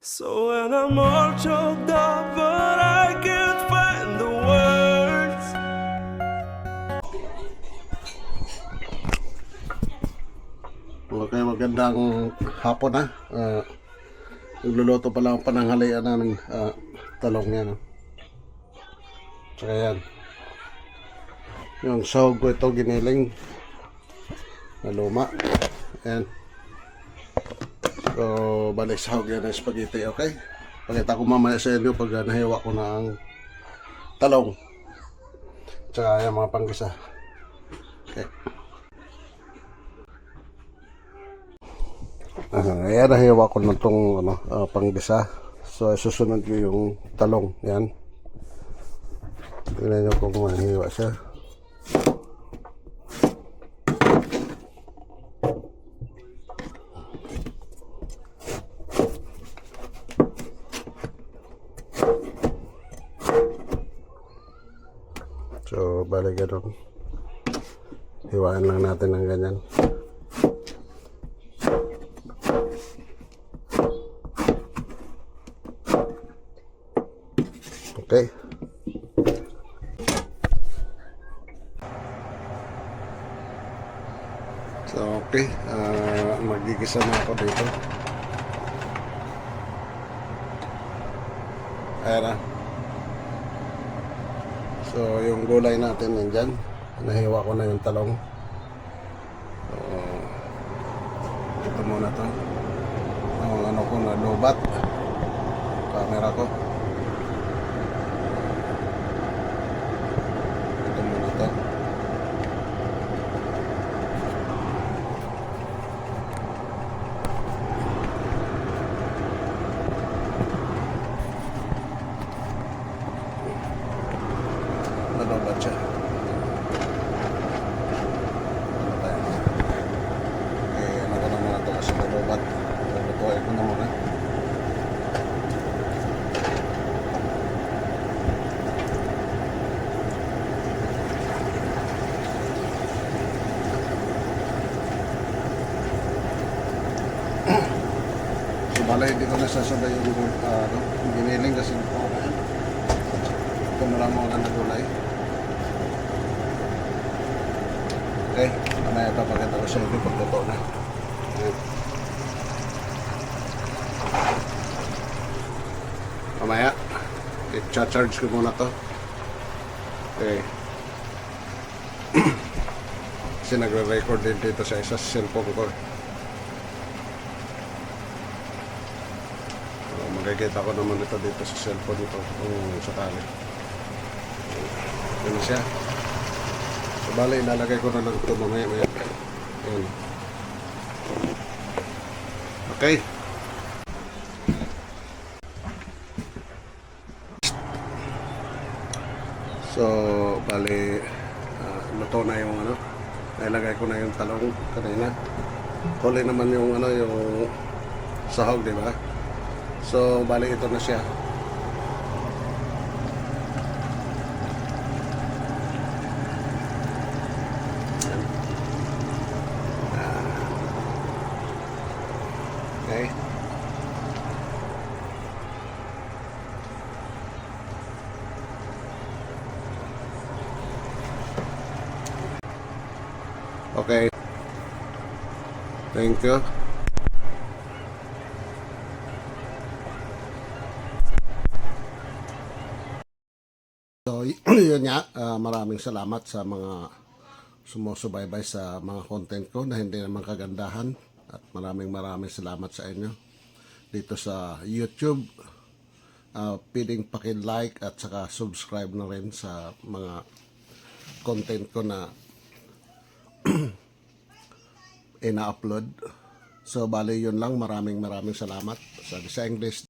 So when I'm all choked up, but I can't find the words. Okay, magandang hapon na. Nagluluto pa lang ang pananghalian namin talong yan. Tsaka yan. Yung sahog ko ito giniling na luma. Ayan. So, balik sahog yan ng spaghetti, okay? Pakita ko mamaya sa inyo pag nahiwa ko na ang talong. Tsaka yung mga panggisa. Okay. Ayan, nahiwa ko na itong panggisa. So, susunod ko yung talong. Yan. Tignan nyo kung mahiwa siya. So, balik ganun. Hiwain lang natin ng ganyan. Okay. So, okay. Magigisa na ako dito. Ayan na. So, yung gulay natin nandyan. Nahiwa ko na yung talong. So, ito muna to. Ang ano ko na lobat. Camera ko. Ito muna to. Nalobat siya. Ano tayo? Ano ko na muna ito kasi nalobat. Lutuin ko na muna. So bala hindi ko nasasabay yung giniling kasi ito marami ako na gulay. Okay, mamaya papakita ko sa inyo pagluto na. Mamaya i-charge ko muna to. Okay. Kasi nagre-record din dito sa isa cellphone ko. Makikita ko naman ito dito sa cellphone ito kung sakali. Yan siya. So bali, ilalagay ko na lang ito mamaya. Yan. Okay. So bali, luto na yung nailagay ko na yung talong kanina. Huli naman yung yung sahog, di ba? So, bali ito na siya. Okay. Okay. Thank you. So, yun nga, maraming salamat sa mga sumusubaybay sa mga content ko na hindi naman kagandahan at maraming salamat sa inyo dito sa YouTube. Piling paki-like at saka subscribe na rin sa mga content ko na ina-upload. So, bali yun lang. Maraming salamat. Sabi sa English,